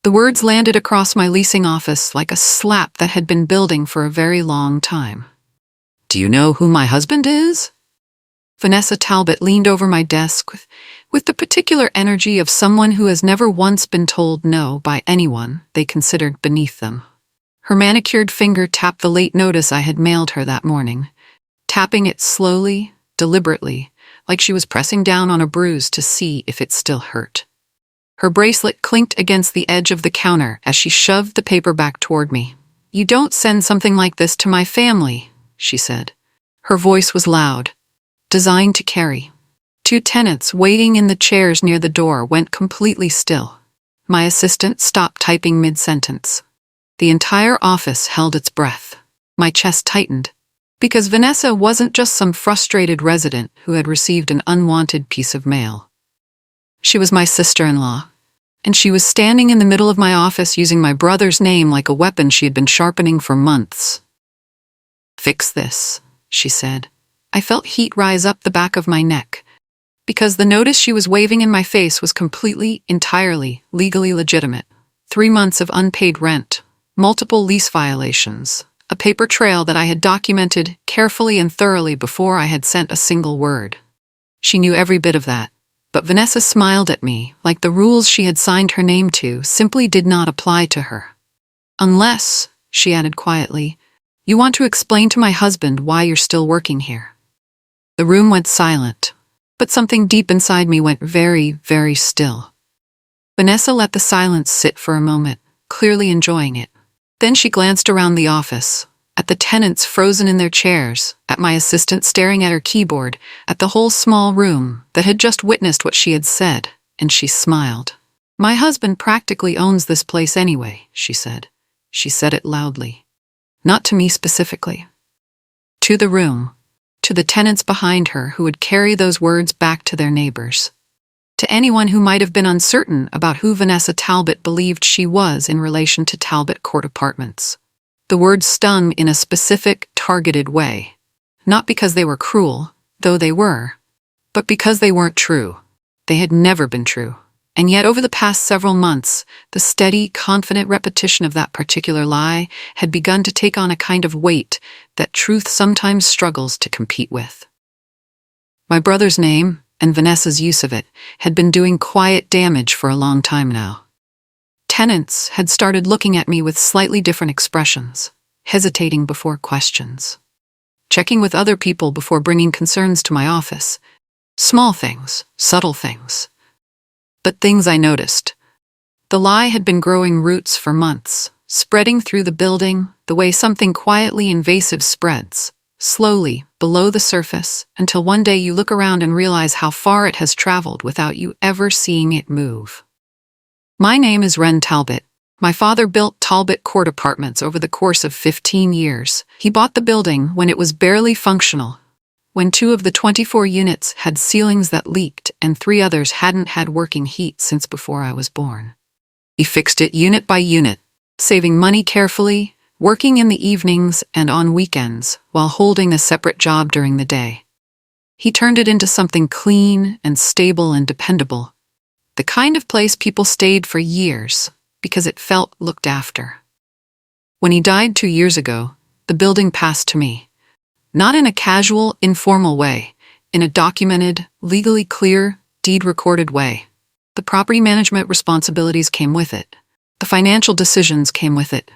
The words landed across my leasing office like a slap that had been building for a very long time. "Do you know who my husband is?" Vanessa Talbot leaned over my desk with the particular energy of someone who has never once been told no by anyone they considered beneath them. Her manicured finger tapped the late notice I had mailed her that morning, tapping it slowly, deliberately, like she was pressing down on a bruise to see if it still hurt. Her bracelet clinked against the edge of the counter as she shoved the paper back toward me. "You don't send something like this to my family," she said. Her voice was loud, designed to carry. Two tenants waiting in the chairs near the door went completely still. My assistant stopped typing mid-sentence. The entire office held its breath. My chest tightened, because Vanessa wasn't just some frustrated resident who had received an unwanted piece of mail. She was my sister-in-law, and she was standing in the middle of my office using my brother's name like a weapon she had been sharpening for months. "Fix this," she said. I felt heat rise up the back of my neck, because the notice she was waving in my face was completely, entirely, legally legitimate. 3 months of unpaid rent, multiple lease violations, a paper trail that I had documented carefully and thoroughly before I had sent a single word. She knew every bit of that. But Vanessa smiled at me, like the rules she had signed her name to simply did not apply to her. "Unless," she added quietly, "you want to explain to my husband why you're still working here." The room went silent, but something deep inside me went very, very still. Vanessa let the silence sit for a moment, clearly enjoying it. Then she glanced around the office, at the tenants frozen in their chairs, at my assistant staring at her keyboard, at the whole small room that had just witnessed what she had said, and she smiled. "My husband practically owns this place anyway," she said. She said it loudly. Not to me specifically. To the room, to the tenants behind her who would carry those words back to their neighbors. To anyone who might have been uncertain about who Vanessa Talbot believed she was in relation to Talbot Court Apartments. The words stung in a specific, targeted way. Not because they were cruel, though they were, but because they weren't true. They had never been true. And yet over the past several months, the steady, confident repetition of that particular lie had begun to take on a kind of weight that truth sometimes struggles to compete with. My brother's name, and Vanessa's use of it, had been doing quiet damage for a long time now. Tenants had started looking at me with slightly different expressions, hesitating before questions, checking with other people before bringing concerns to my office. Small things, subtle things, but things I noticed. The lie had been growing roots for months, spreading through the building the way something quietly invasive spreads, slowly, below the surface, until one day you look around and realize how far it has traveled without you ever seeing it move. My name is Wren Talbot. My father built Talbot Court Apartments over the course of 15 years. He bought the building when it was barely functional, when 2 of the 24 units had ceilings that leaked and 3 others hadn't had working heat since before I was born. He fixed it unit by unit, saving money carefully, working in the evenings and on weekends while holding a separate job during the day. He turned it into something clean and stable and dependable. The kind of place people stayed for years because it felt looked after. When he died 2 years ago, the building passed to me. Not in a casual, informal way, in a documented, legally clear, deed-recorded way. The property management responsibilities came with it. The financial decisions came with it.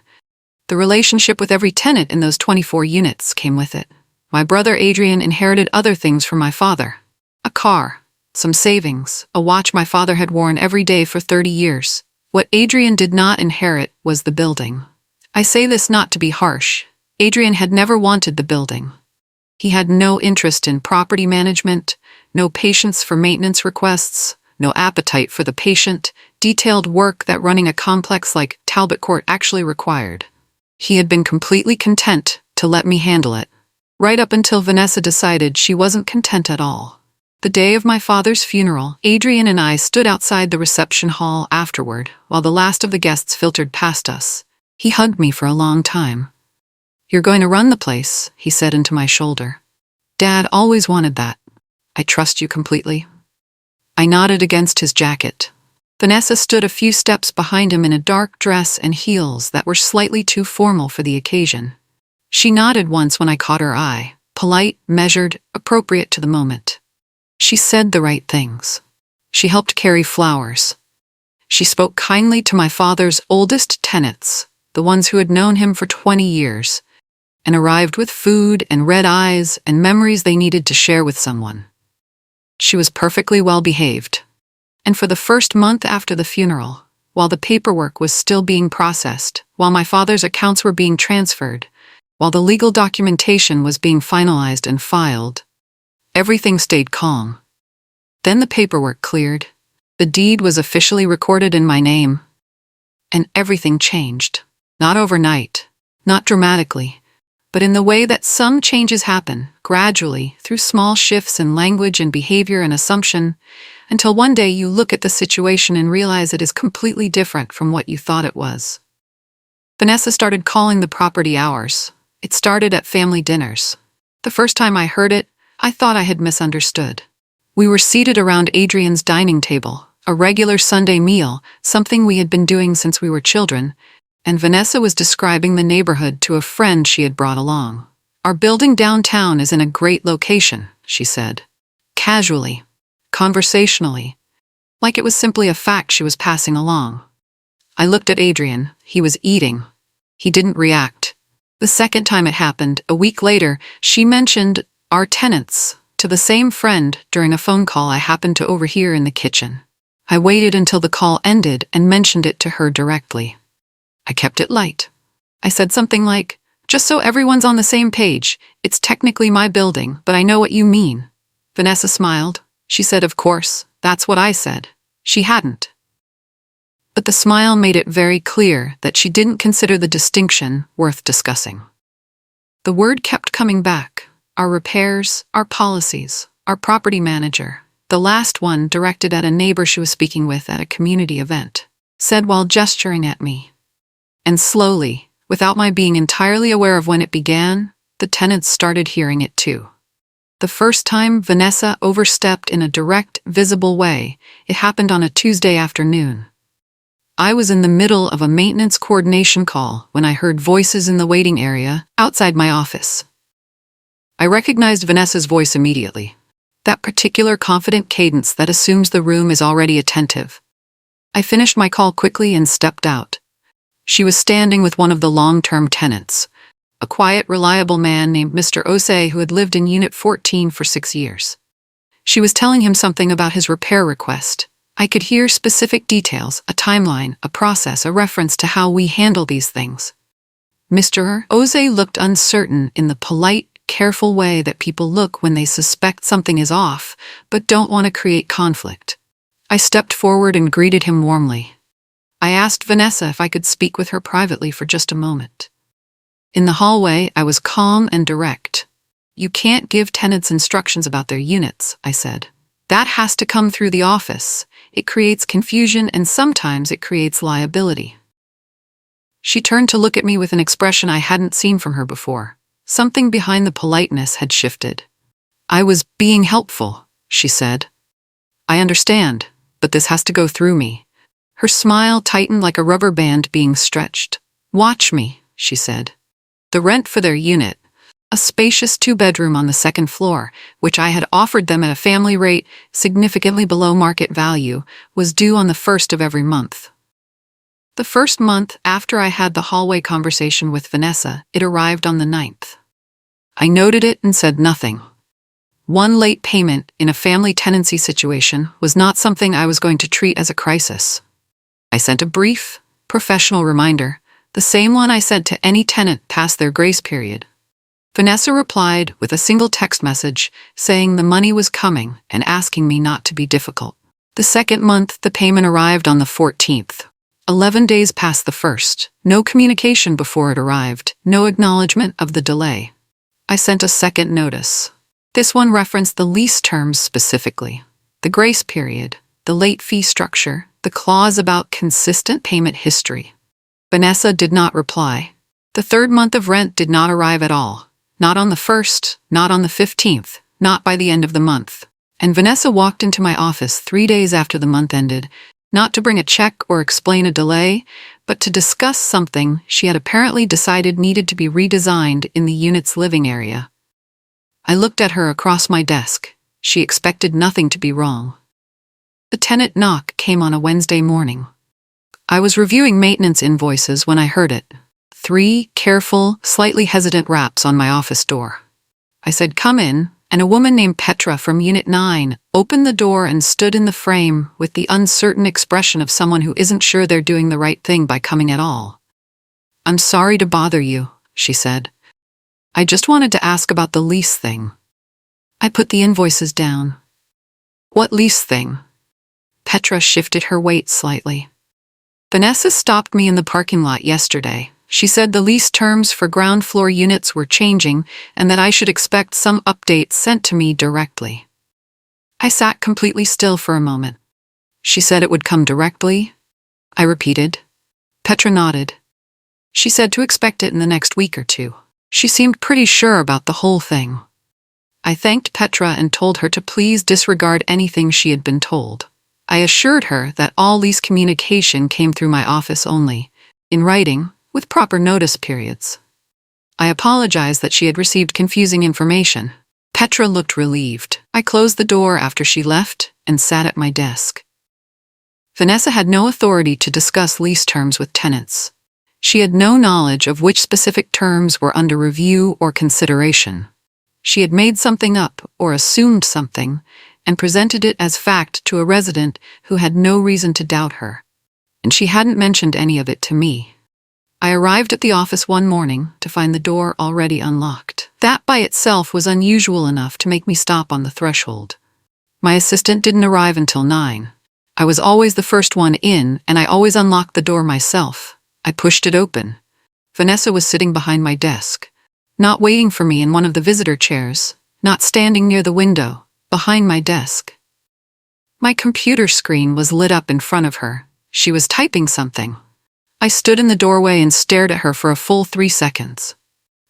The relationship with every tenant in those 24 units came with it. My brother Adrian inherited other things from my father. A car, some savings, a watch my father had worn every day for 30 years. What Adrian did not inherit was the building. I say this not to be harsh. Adrian had never wanted the building. He had no interest in property management, no patience for maintenance requests, no appetite for the patient, detailed work that running a complex like Talbot Court actually required. He had been completely content to let me handle it, right up until Vanessa decided she wasn't content at all. The day of my father's funeral, Adrian and I stood outside the reception hall afterward while the last of the guests filtered past us. He hugged me for a long time. "You're going to run the place," he said into my shoulder. "Dad always wanted that. I trust you completely." I nodded against his jacket. Vanessa stood a few steps behind him in a dark dress and heels that were slightly too formal for the occasion. She nodded once when I caught her eye, polite, measured, appropriate to the moment. She said the right things. She helped carry flowers. She spoke kindly to my father's oldest tenants, the ones who had known him for 20 years, and arrived with food and red eyes and memories they needed to share with someone. She was perfectly well behaved. And for the first month after the funeral, while the paperwork was still being processed, while my father's accounts were being transferred, while the legal documentation was being finalized and filed, everything stayed calm. Then the paperwork cleared, the deed was officially recorded in my name, and everything changed. Not overnight, not dramatically, but in the way that some changes happen, gradually, through small shifts in language and behavior and assumption, until one day you look at the situation and realize it is completely different from what you thought it was. Vanessa started calling the property ours. It started at family dinners. The first time I heard it, I thought I had misunderstood. We were seated around Adrian's dining table, a regular Sunday meal, something we had been doing since we were children, and Vanessa was describing the neighborhood to a friend she had brought along. Our building downtown is in a great location, she said. Casually, conversationally, like it was simply a fact she was passing along. I looked at Adrian. He was eating. He didn't react. The second time it happened, a week later, she mentioned our tenants to the same friend during a phone call I happened to overhear in the kitchen. I waited until the call ended and mentioned it to her directly. I kept it light. I said something like, "Just so everyone's on the same page, it's technically my building, but I know what you mean." Vanessa smiled. She said, "Of course, that's what I said." She hadn't. But the smile made it very clear that she didn't consider the distinction worth discussing. The word kept coming back. Our repairs, our policies, our property manager, the last one directed at a neighbor she was speaking with at a community event, said while gesturing at me. And slowly, without my being entirely aware of when it began, the tenants started hearing it too. The first time Vanessa overstepped in a direct, visible way, it happened on a Tuesday afternoon. I was in the middle of a maintenance coordination call when I heard voices in the waiting area outside my office. I recognized Vanessa's voice immediately, that particular confident cadence that assumes the room is already attentive. I finished my call quickly and stepped out. She was standing with one of the long-term tenants, a quiet, reliable man named Mr. Osei who had lived in Unit 14 for 6 years. She was telling him something about his repair request. I could hear specific details, a timeline, a process, a reference to how we handle these things. Mr. Osei looked uncertain in the polite, careful way that people look when they suspect something is off, but don't want to create conflict. I stepped forward and greeted him warmly. I asked Vanessa if I could speak with her privately for just a moment. In the hallway, I was calm and direct. "You can't give tenants instructions about their units," I said. "That has to come through the office. It creates confusion and sometimes it creates liability." She turned to look at me with an expression I hadn't seen from her before. Something behind the politeness had shifted. "I was being helpful," she said. "I understand, but this has to go through me." Her smile tightened like a rubber band being stretched. "Watch me," she said. The rent for their unit, a spacious 2-bedroom on the second floor, which I had offered them at a family rate significantly below market value, was due on the 1st of every month. The first month after I had the hallway conversation with Vanessa, it arrived on the 9th. I noted it and said nothing. One late payment in a family tenancy situation was not something I was going to treat as a crisis. I sent a brief, professional reminder, the same one I sent to any tenant past their grace period. Vanessa replied with a single text message saying the money was coming and asking me not to be difficult. The second month, the payment arrived on the 14th. 11 days past the first. No communication before it arrived, no acknowledgement of the delay. I sent a second notice. This one referenced the lease terms specifically, the grace period, the late fee structure, the clause about consistent payment history. Vanessa did not reply. The third month of rent did not arrive at all. Not on the 1st, not on the 15th, not by the end of the month. And Vanessa walked into my office 3 days after the month ended, Not to bring a check or explain a delay, but to discuss something she had apparently decided needed to be redesigned in the unit's living area. I looked at her across my desk. She expected nothing to be wrong. The tenant knock came on a Wednesday morning. I was reviewing maintenance invoices when I heard it. 3 careful, slightly hesitant raps on my office door. I said, "Come in," and a woman named Petra from Unit 9 opened the door and stood in the frame with the uncertain expression of someone who isn't sure they're doing the right thing by coming at all. "I'm sorry to bother you," she said. "I just wanted to ask about the lease thing." I put the invoices down. "What lease thing?" Petra shifted her weight slightly. "Vanessa stopped me in the parking lot yesterday. She said the lease terms for ground floor units were changing and that I should expect some updates sent to me directly." I sat completely still for a moment. "She said it would come directly?" I repeated. Petra nodded. "She said to expect it in the next week or 2. She seemed pretty sure about the whole thing." I thanked Petra and told her to please disregard anything she had been told. I assured her that all lease communication came through my office only, in writing, with proper notice periods. I apologized that she had received confusing information. Petra looked relieved. I closed the door after she left and sat at my desk. Vanessa had no authority to discuss lease terms with tenants. She had no knowledge of which specific terms were under review or consideration. She had made something up or assumed something and presented it as fact to a resident who had no reason to doubt her. And she hadn't mentioned any of it to me. I arrived at the office one morning to find the door already unlocked. That by itself was unusual enough to make me stop on the threshold. My assistant didn't arrive until 9. I was always the first one in, and I always unlocked the door myself. I pushed it open. Vanessa was sitting behind my desk, not waiting for me in one of the visitor chairs, not standing near the window, behind my desk. My computer screen was lit up in front of her. She was typing something. I stood in the doorway and stared at her for a full 3 seconds.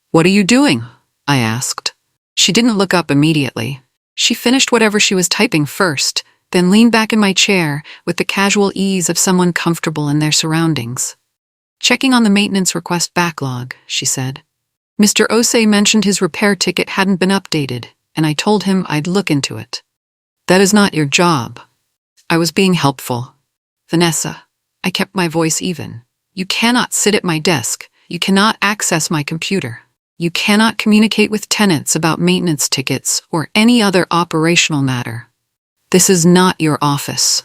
"What are you doing?" I asked. She didn't look up immediately. She finished whatever she was typing first, then leaned back in my chair with the casual ease of someone comfortable in their surroundings. "Checking on the maintenance request backlog," she said. "Mr. Osei mentioned his repair ticket hadn't been updated, and I told him I'd look into it." "That is not your job." I was being helpful. "Vanessa," I kept my voice even. "You cannot sit at my desk. You cannot access my computer. You cannot communicate with tenants about maintenance tickets or any other operational matter. This is not your office."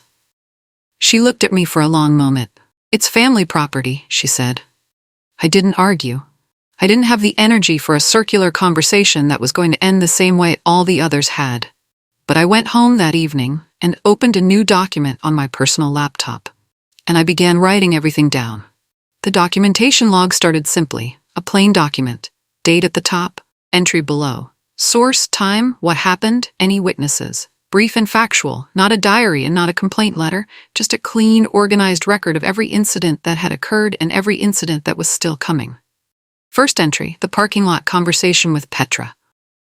She looked at me for a long moment. "It's family property," she said. I didn't argue. I didn't have the energy for a circular conversation that was going to end the same way all the others had. But I went home that evening and opened a new document on my personal laptop. And I began writing everything down. The documentation log started simply, a plain document, date at the top, entry below. Source, time, what happened, any witnesses. Brief and factual, not a diary and not a complaint letter, just a clean, organized record of every incident that had occurred and every incident that was still coming. First entry, the parking lot conversation with Petra.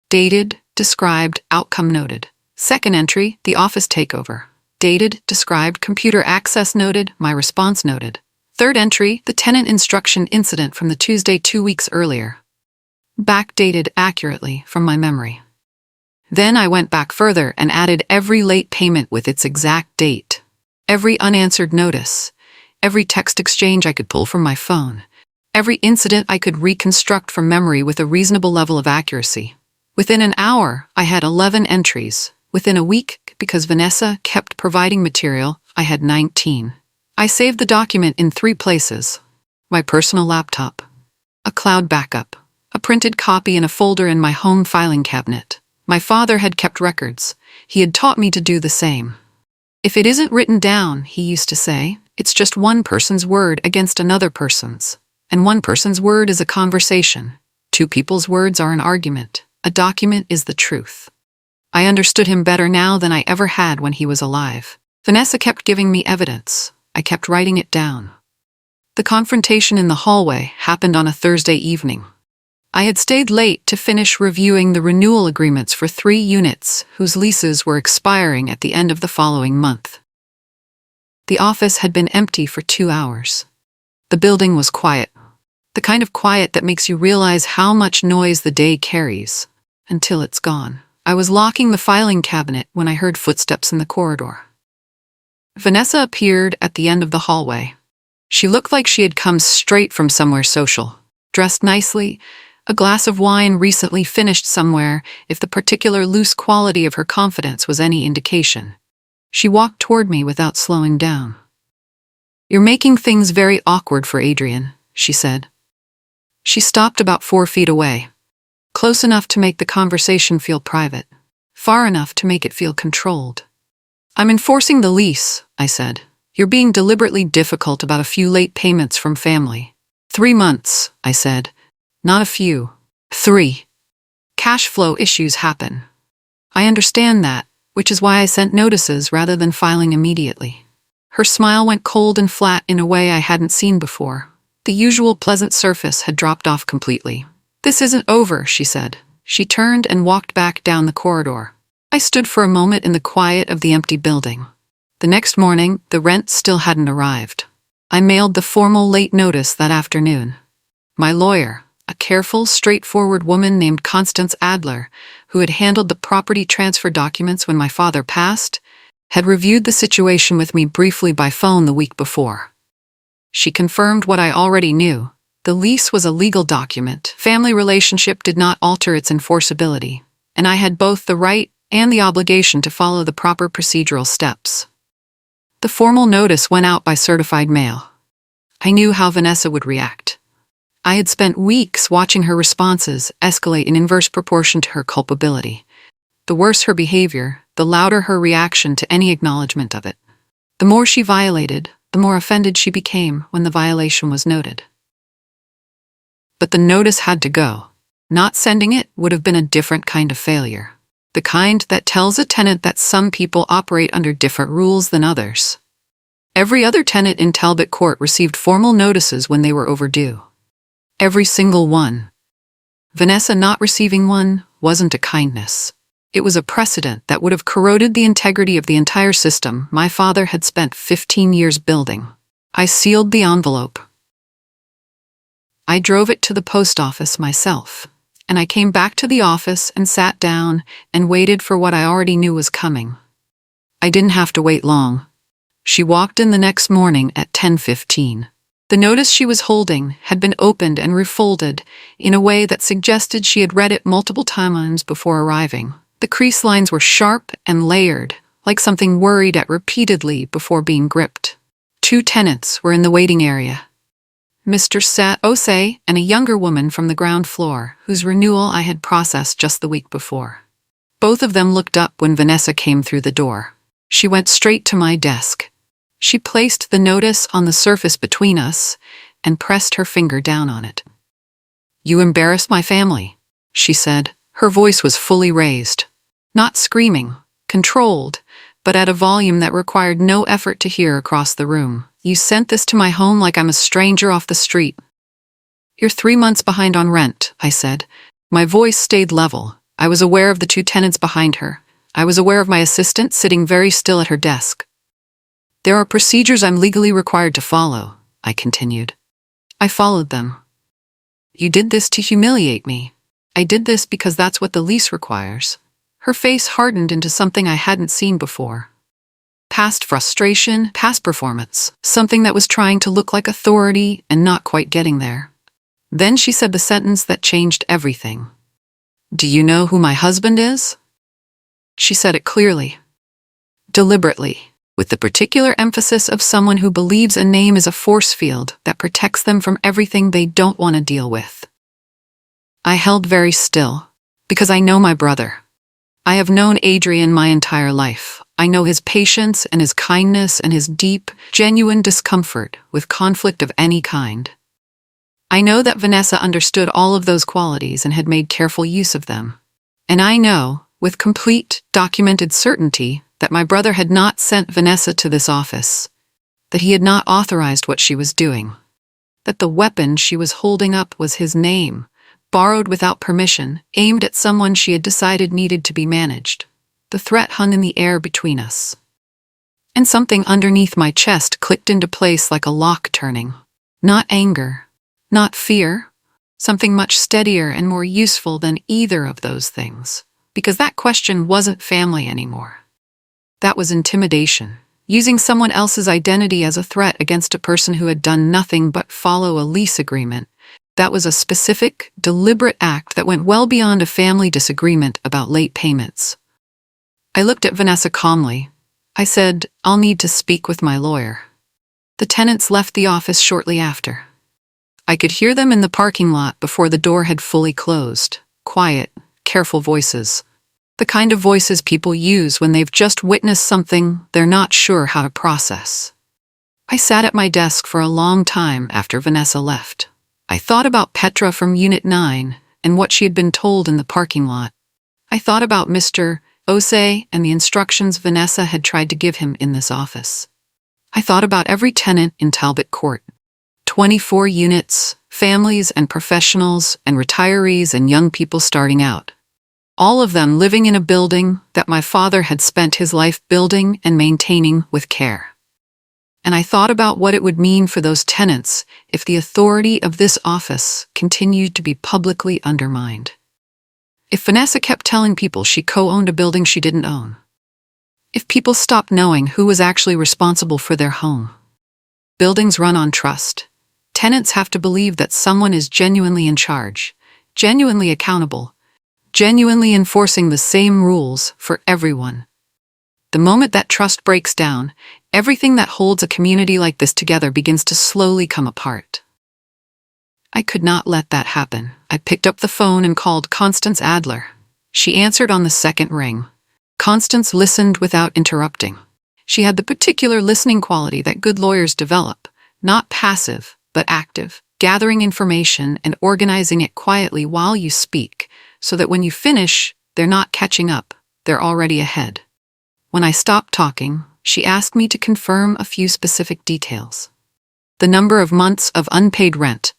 Dated, described, outcome noted. Second entry, the office takeover. Dated, described, computer access noted, my response noted. Third entry, the tenant instruction incident from the Tuesday 2 weeks earlier. Backdated accurately from my memory. Then I went back further and added every late payment with its exact date. Every unanswered notice. Every text exchange I could pull from my phone. Every incident I could reconstruct from memory with a reasonable level of accuracy. Within an hour, I had 11 entries. Within a week, because Vanessa kept providing material, I had 19. I saved the document in 3 places. My personal laptop, a cloud backup, a printed copy in a folder in my home filing cabinet. My father had kept records. He had taught me to do the same. "If it isn't written down," he used to say, "it's just one person's word against another person's. And one person's word is a conversation. 2 people's words are an argument. A document is the truth." I understood him better now than I ever had when he was alive. Vanessa kept giving me evidence. I kept writing it down. The confrontation in the hallway happened on a Thursday evening. I had stayed late to finish reviewing the renewal agreements for 3 units whose leases were expiring at the end of the following month. The office had been empty for 2 hours. The building was quiet. The kind of quiet that makes you realize how much noise the day carries, until it's gone. I was locking the filing cabinet when I heard footsteps in the corridor. Vanessa appeared at the end of the hallway. She looked like she had come straight from somewhere social, dressed nicely, a glass of wine recently finished somewhere, if the particular loose quality of her confidence was any indication. She walked toward me without slowing down. "You're making things very awkward for Adrian," she said. She stopped about 4 feet away, close enough to make the conversation feel private, far enough to make it feel controlled. "I'm enforcing the lease," I said. "You're being deliberately difficult about a few late payments from family." 3 months, I said. "Not a few. 3. Cash flow issues happen. I understand that, which is why I sent notices rather than filing immediately." Her smile went cold and flat in a way I hadn't seen before. The usual pleasant surface had dropped off completely. "This isn't over," she said. She turned and walked back down the corridor. I stood for a moment in the quiet of the empty building. The next morning, the rent still hadn't arrived. I mailed the formal late notice that afternoon. My lawyer, a careful, straightforward woman named Constance Adler, who had handled the property transfer documents when my father passed, had reviewed the situation with me briefly by phone the week before. She confirmed what I already knew. The lease was a legal document. Family relationship did not alter its enforceability, and I had both the right and the obligation to follow the proper procedural steps. The formal notice went out by certified mail. I knew how Vanessa would react. I had spent weeks watching her responses escalate in inverse proportion to her culpability. The worse her behavior, the louder her reaction to any acknowledgement of it. The more she violated, the more offended she became when the violation was noted. But the notice had to go. Not sending it would have been a different kind of failure. The kind that tells a tenant that some people operate under different rules than others. Every other tenant in Talbot Court received formal notices when they were overdue. Every single one. Vanessa not receiving one wasn't a kindness. It was a precedent that would have corroded the integrity of the entire system my father had spent 15 years building. I sealed the envelope. I drove it to the post office myself, and I came back to the office and sat down and waited for what I already knew was coming. I didn't have to wait long. She walked in the next morning at 10:15. The notice she was holding had been opened and refolded in a way that suggested she had read it multiple times before arriving. The crease lines were sharp and layered, like something worried at repeatedly before being gripped. 2 tenants were in the waiting area. Mr. Ose and a younger woman from the ground floor, whose renewal I had processed just the week before. Both of them looked up when Vanessa came through the door. She went straight to my desk. She placed the notice on the surface between us and pressed her finger down on it. "You embarrass my family," she said. Her voice was fully raised. Not screaming, controlled, but at a volume that required no effort to hear across the room. "You sent this to my home like I'm a stranger off the street." "You're 3 months behind on rent," I said. My voice stayed level. I was aware of the 2 tenants behind her. I was aware of my assistant sitting very still at her desk. "There are procedures I'm legally required to follow," I continued. "I followed them. You did this to humiliate me. I did this because that's what the lease requires." Her face hardened into something I hadn't seen before. Past frustration, past performance, something that was trying to look like authority and not quite getting there. Then she said the sentence that changed everything. "Do you know who my husband is?" She said it clearly, deliberately, with the particular emphasis of someone who believes a name is a force field that protects them from everything they don't want to deal with. I held very still, because I know my brother. I have known Adrian my entire life. I know his patience and his kindness and his deep, genuine discomfort with conflict of any kind. I know that Vanessa understood all of those qualities and had made careful use of them. And I know, with complete, documented certainty, that my brother had not sent Vanessa to this office, that he had not authorized what she was doing, that the weapon she was holding up was his name, borrowed without permission, aimed at someone she had decided needed to be managed. The threat hung in the air between us. And something underneath my chest clicked into place like a lock turning. Not anger, not fear, something much steadier and more useful than either of those things. Because that question wasn't family anymore. That was intimidation, using someone else's identity as a threat against a person who had done nothing but follow a lease agreement. That was a specific, deliberate act that went well beyond a family disagreement about late payments. I looked at Vanessa calmly. I said, "I'll need to speak with my lawyer." The tenants left the office shortly after. I could hear them in the parking lot before the door had fully closed. Quiet, careful voices. The kind of voices people use when they've just witnessed something they're not sure how to process. I sat at my desk for a long time after Vanessa left. I thought about Petra from Unit 9 and what she had been told in the parking lot. I thought about Mr. Osei and the instructions Vanessa had tried to give him in this office. I thought about every tenant in Talbot Court. 24 units, families and professionals and retirees and young people starting out. All of them living in a building that my father had spent his life building and maintaining with care. And I thought about what it would mean for those tenants if the authority of this office continued to be publicly undermined. If Vanessa kept telling people she co-owned a building she didn't own. If people stopped knowing who was actually responsible for their home. Buildings run on trust. Tenants have to believe that someone is genuinely in charge, genuinely accountable, genuinely enforcing the same rules for everyone. The moment that trust breaks down, everything that holds a community like this together begins to slowly come apart. I could not let that happen. I picked up the phone and called Constance Adler. She answered on the second ring. Constance listened without interrupting. She had the particular listening quality that good lawyers develop, not passive, but active, gathering information and organizing it quietly while you speak, so that when you finish, they're not catching up, they're already ahead. When I stopped talking, she asked me to confirm a few specific details. The number of months of unpaid rent,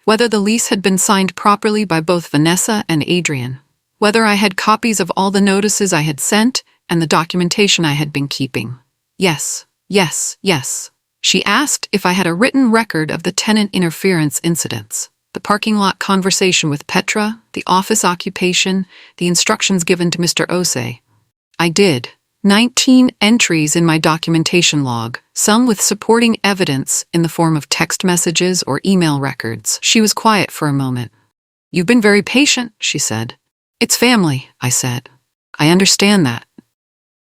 whether the lease had been signed properly by both Vanessa and Adrian, whether I had copies of all the notices I had sent and the documentation I had been keeping. Yes, yes, yes. She asked if I had a written record of the tenant interference incidents, the parking lot conversation with Petra, the office occupation, the instructions given to Mr. Osei. I did. 19 entries in my documentation log, some with supporting evidence in the form of text messages or email records. She was quiet for a moment. "You've been very patient," she said. "It's family," I said. "I understand that."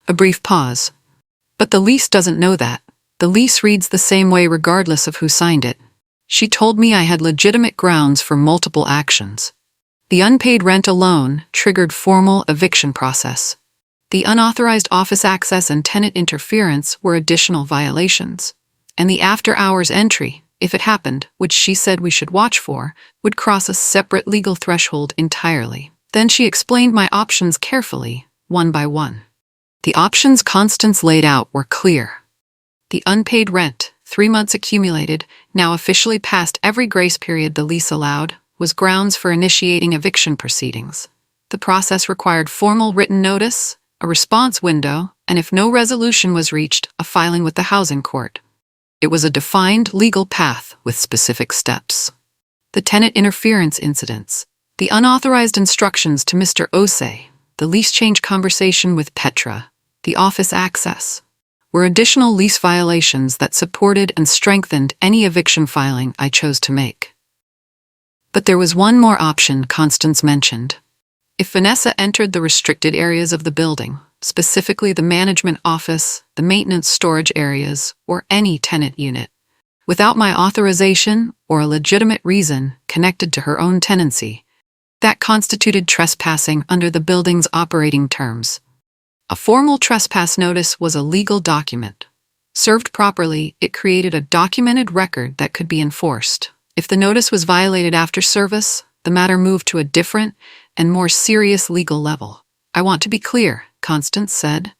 A brief pause. "But the lease doesn't know that. The lease reads the same way regardless of who signed it." She told me I had legitimate grounds for multiple actions. The unpaid rent alone triggered formal eviction process. The unauthorized office access and tenant interference were additional violations. And the after-hours entry, if it happened, which she said we should watch for, would cross a separate legal threshold entirely. Then she explained my options carefully, one by one. The options Constance laid out were clear. The unpaid rent, 3 months accumulated, now officially past every grace period the lease allowed, was grounds for initiating eviction proceedings. The process required formal written notice, a response window, and if no resolution was reached, a filing with the housing court. It was a defined legal path with specific steps. The tenant interference incidents, the unauthorized instructions to Mr. Osei, the lease change conversation with Petra, the office access, were additional lease violations that supported and strengthened any eviction filing I chose to make. But there was one more option Constance mentioned. If Vanessa entered the restricted areas of the building, specifically the management office, the maintenance storage areas, or any tenant unit, without my authorization or a legitimate reason connected to her own tenancy, that constituted trespassing under the building's operating terms. A formal trespass notice was a legal document. Served properly, it created a documented record that could be enforced. If the notice was violated after service, the matter moved to a different and more serious legal level. "I want to be clear," Constance said.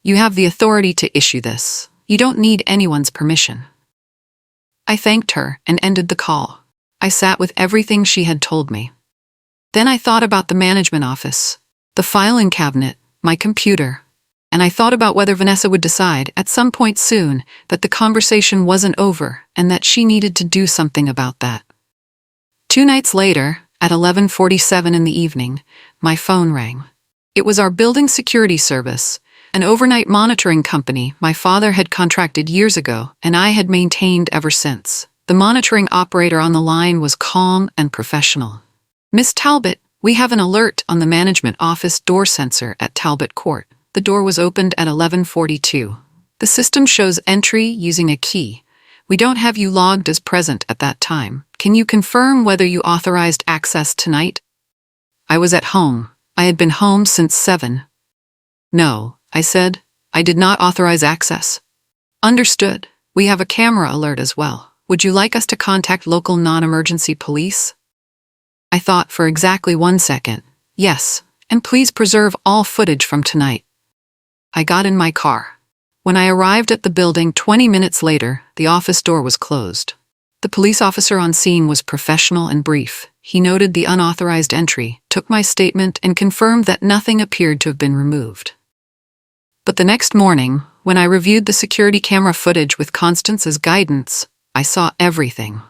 "You have the authority to issue this. You don't need anyone's permission." I thanked her and ended the call. I sat with everything she had told me. Then I thought about the management office, the filing cabinet, my computer. and I thought about whether Vanessa would decide, at some point soon, that the conversation wasn't over and that she needed to do something about that. 2 nights later, at 11:47 in the evening, my phone rang. It was our building security service, an overnight monitoring company my father had contracted years ago and I had maintained ever since. The monitoring operator on the line was calm and professional. "Miss Talbot, we have an alert on the management office door sensor at Talbot Court. The door was opened at 11:42. The system shows entry using a key. We don't have you logged as present at that time. Can you confirm whether you authorized access tonight?" I was at home. I had been home since 7. "No," I said. "I did not authorize access." "Understood. We have a camera alert as well. Would you like us to contact local non-emergency police?" I thought for exactly 1 second. "Yes, and please preserve all footage from tonight." I got in my car. When I arrived at the building 20 minutes later, the office door was closed. The police officer on scene was professional and brief. He noted the unauthorized entry, took my statement, and confirmed that nothing appeared to have been removed. But the next morning, when I reviewed the security camera footage with Constance as guidance, I saw everything.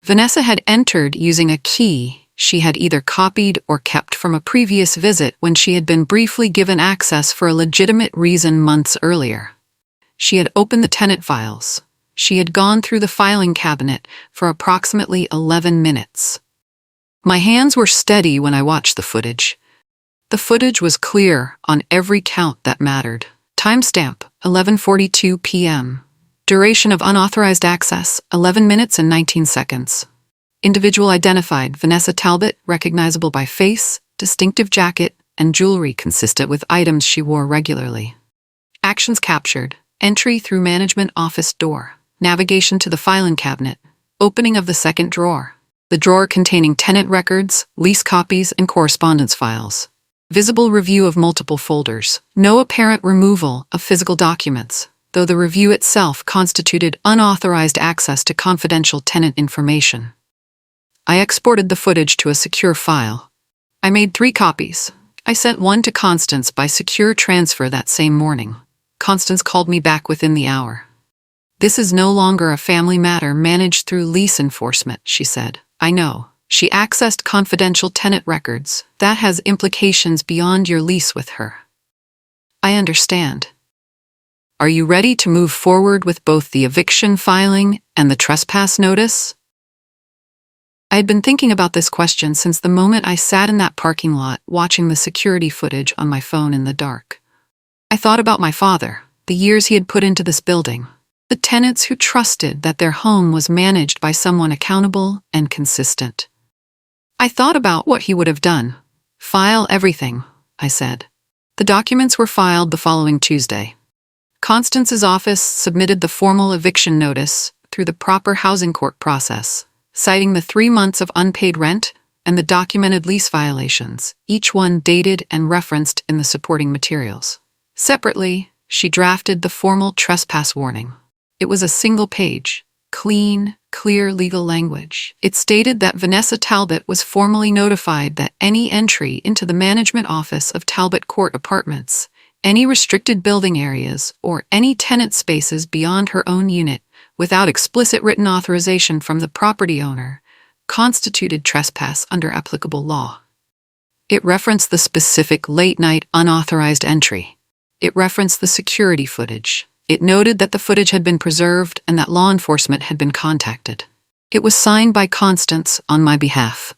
Vanessa had entered using a key she had either copied or kept from a previous visit when she had been briefly given access for a legitimate reason months earlier. She had opened the tenant files. She had gone through the filing cabinet for approximately 11 minutes. My hands were steady when I watched the footage. The footage was clear on every count that mattered. Timestamp, 11:42 p.m. Duration of unauthorized access, 11 minutes and 19 seconds. Individual identified, Vanessa Talbot, recognizable by face, distinctive jacket, and jewelry consistent with items she wore regularly. Actions captured, entry through management office door, navigation to the filing cabinet, opening of the second drawer, the drawer containing tenant records, lease copies, and correspondence files. Visible review of multiple folders, no apparent removal of physical documents, though the review itself constituted unauthorized access to confidential tenant information. I exported the footage to a secure file. I made 3 copies. I sent one to Constance by secure transfer that same morning. Constance called me back within the hour. "This is no longer a family matter managed through lease enforcement," she said. "I know. She accessed confidential tenant records. That has implications beyond your lease with her." "I understand. Are you ready to move forward with both the eviction filing and the trespass notice?" I had been thinking about this question since the moment I sat in that parking lot watching the security footage on my phone in the dark. I thought about my father, the years he had put into this building, the tenants who trusted that their home was managed by someone accountable and consistent. I thought about what he would have done. "File everything," I said. The documents were filed the following Tuesday. Constance's office submitted the formal eviction notice through the proper housing court process, citing the 3 months of unpaid rent and the documented lease violations, each one dated and referenced in the supporting materials. Separately, she drafted the formal trespass warning. It was a single page, clean, clear legal language. It stated that Vanessa Talbot was formally notified that any entry into the management office of Talbot Court Apartments, any restricted building areas, or any tenant spaces beyond her own unit, without explicit written authorization from the property owner, constituted trespass under applicable law. It referenced the specific late-night unauthorized entry. It referenced the security footage. It noted that the footage had been preserved and that law enforcement had been contacted. It was signed by Constance on my behalf.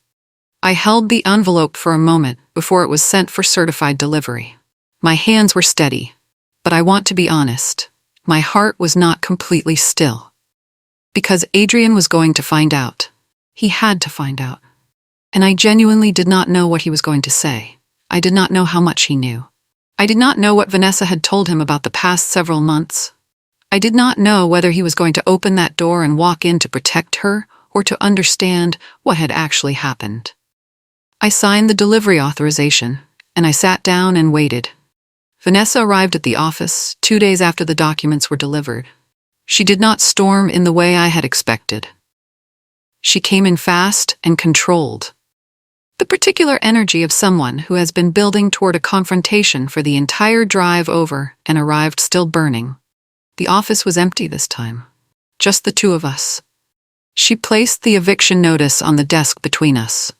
I held the envelope for a moment before it was sent for certified delivery. My hands were steady, but I want to be honest. My heart was not completely still. Because Adrian was going to find out. He had to find out. And I genuinely did not know what he was going to say. I did not know how much he knew. I did not know what Vanessa had told him about the past several months. I did not know whether he was going to open that door and walk in to protect her or to understand what had actually happened. I signed the delivery authorization, and I sat down and waited. Vanessa arrived at the office 2 days after the documents were delivered. She did not storm in the way I had expected. She came in fast and controlled. The particular energy of someone who has been building toward a confrontation for the entire drive over and arrived still burning. The office was empty this time. Just the two of us. She placed the eviction notice on the desk between us.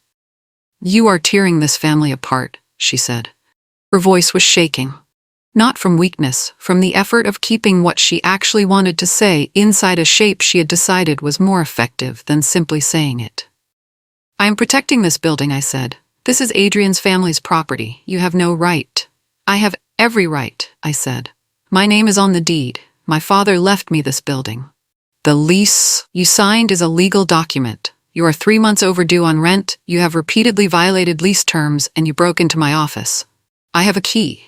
"You are tearing this family apart," she said. Her voice was shaking. Not from weakness, from the effort of keeping what she actually wanted to say inside a shape she had decided was more effective than simply saying it. "I am protecting this building," I said. "This is Adrian's family's property. You have no right." "I have every right," I said. "My name is on the deed. My father left me this building. The lease you signed is a legal document. You are 3 months overdue on rent, you have repeatedly violated lease terms, and you broke into my office. I have a key.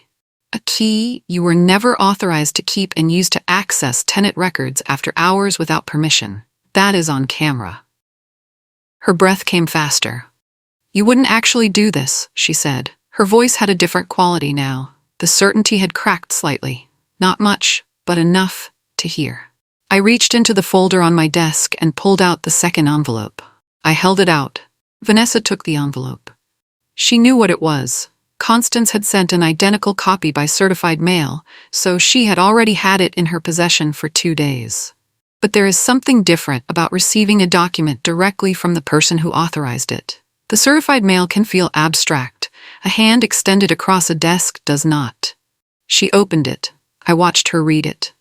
A key you were never authorized to keep and use to access tenant records after hours without permission. That is on camera." Her breath came faster. "You wouldn't actually do this," she said. Her voice had a different quality now. The certainty had cracked slightly. Not much, but enough to hear. I reached into the folder on my desk and pulled out the second envelope. I held it out. Vanessa took the envelope. She knew what it was. Constance had sent an identical copy by certified mail, so she had already had it in her possession for 2 days. But there is something different about receiving a document directly from the person who authorized it. The certified mail can feel abstract. A hand extended across a desk does not. She opened it. I watched her read it.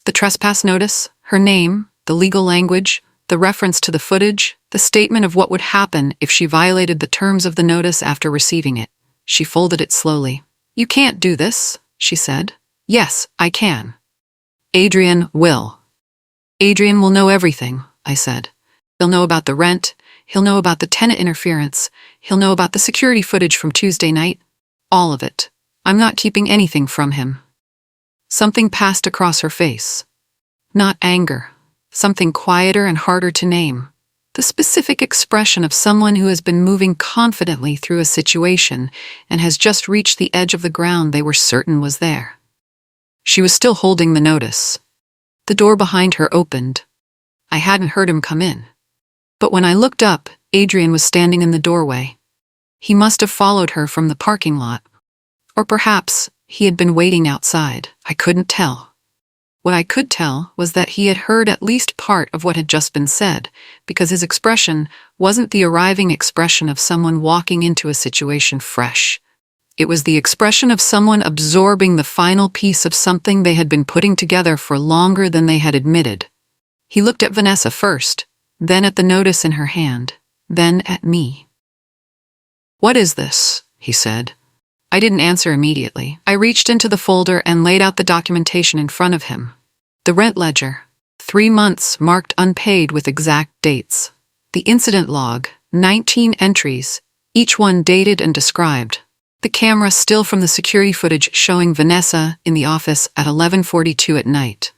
The trespass notice, her name, the legal language, the reference to the footage, the statement of what would happen if she violated the terms of the notice after receiving it. She folded it slowly. "You can't do this," she said. "Yes, I can. Adrian will. Adrian will know everything," I said. "He'll know about the rent, he'll know about the tenant interference, he'll know about the security footage from Tuesday night. All of it. I'm not keeping anything from him." Something passed across her face. Not anger. Something quieter and harder to name. The specific expression of someone who has been moving confidently through a situation and has just reached the edge of the ground they were certain was there. She was still holding the notice. The door behind her opened. I hadn't heard him come in. But when I looked up, Adrian was standing in the doorway. He must have followed her from the parking lot. Or perhaps he had been waiting outside. I couldn't tell. What I could tell was that he had heard at least part of what had just been said, because his expression wasn't the arriving expression of someone walking into a situation fresh. It was the expression of someone absorbing the final piece of something they had been putting together for longer than they had admitted. He looked at Vanessa first, then at the notice in her hand, then at me. "What is this?" he said. I didn't answer immediately. I reached into the folder and laid out the documentation in front of him. The rent ledger, 3 months marked unpaid with exact dates. The incident log, 19 entries, each one dated and described. The camera still from the security footage showing Vanessa in the office at 11:42 at night.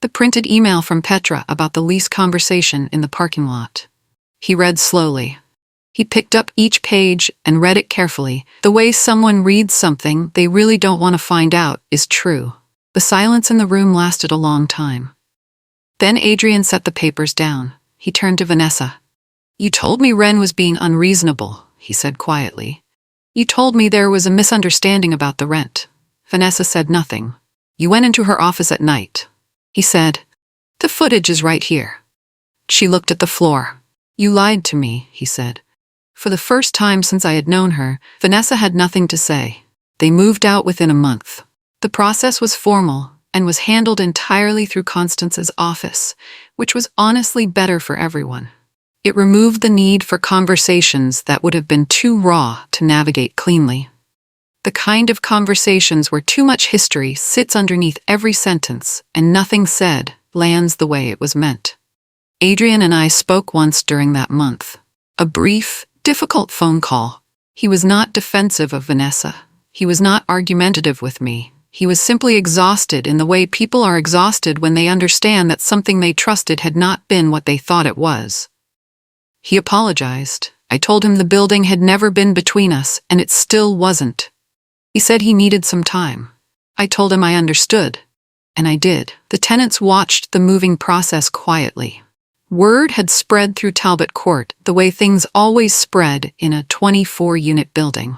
The printed email from Petra about the lease conversation in the parking lot. He read slowly. He picked up each page and read it carefully. The way someone reads something they really don't want to find out is true. The silence in the room lasted a long time. Then Adrian set the papers down. He turned to Vanessa. "You told me Ren was being unreasonable," he said quietly. "You told me there was a misunderstanding about the rent." Vanessa said nothing. "You went into her office at night," he said. "The footage is right here." She looked at the floor. "You lied to me," he said. For the first time since I had known her, Vanessa had nothing to say. They moved out within a month. The process was formal and was handled entirely through Constance's office, which was honestly better for everyone. It removed the need for conversations that would have been too raw to navigate cleanly. The kind of conversations where too much history sits underneath every sentence and nothing said lands the way it was meant. Adrian and I spoke once during that month. A brief, difficult phone call. He was not defensive of Vanessa. He was not argumentative with me. He was simply exhausted in the way people are exhausted when they understand that something they trusted had not been what they thought it was. He apologized. I told him the building had never been between us, and it still wasn't. He said he needed some time. I told him I understood. And I did. The tenants watched the moving process quietly. Word had spread through Talbot Court the way things always spread in a 24-unit building.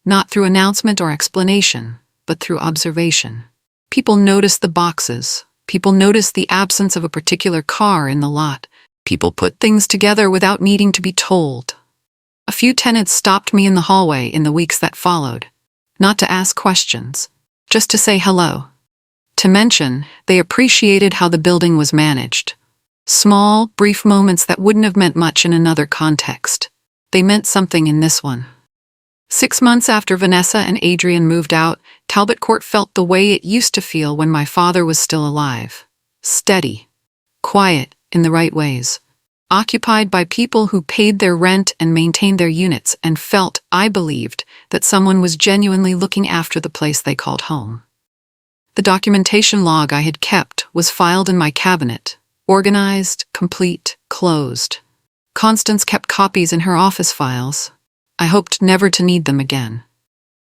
Not through announcement or explanation, but through observation. People noticed the boxes. People noticed the absence of a particular car in the lot. People put things together without needing to be told. A few tenants stopped me in the hallway in the weeks that followed, not to ask questions, just to say hello. To mention, they appreciated how the building was managed. Small, brief moments that wouldn't have meant much in another context. They meant something in this one. 6 months after Vanessa and Adrian moved out, Talbot Court felt the way it used to feel when my father was still alive. Steady. Quiet in the right ways. Occupied by people who paid their rent and maintained their units and felt, I believed, that someone was genuinely looking after the place they called home. The documentation log I had kept was filed in my cabinet. Organized, complete, closed. Constance kept copies in her office files. I hoped never to need them again.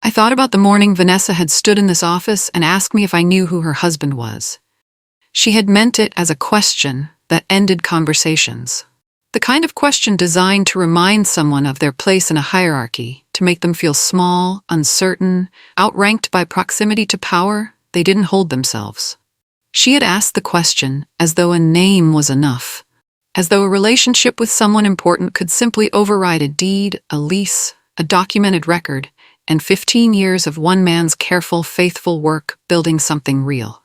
I thought about the morning Vanessa had stood in this office and asked me if I knew who her husband was. She had meant it as a question that ended conversations. The kind of question designed to remind someone of their place in a hierarchy, to make them feel small, uncertain, outranked by proximity to power they didn't hold themselves. She had asked the question as though a name was enough. As though a relationship with someone important could simply override a deed, a lease, a documented record, and 15 years of one man's careful, faithful work building something real.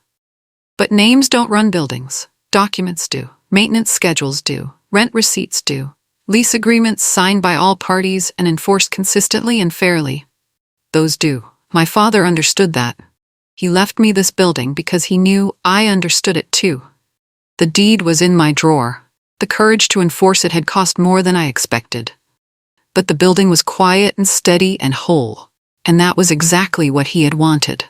But names don't run buildings. Documents do. Maintenance schedules do. Rent receipts do. Lease agreements signed by all parties and enforced consistently and fairly. Those do. My father understood that. He left me this building because he knew I understood it too. The deed was in my drawer. The courage to enforce it had cost more than I expected. But the building was quiet and steady and whole, and that was exactly what he had wanted.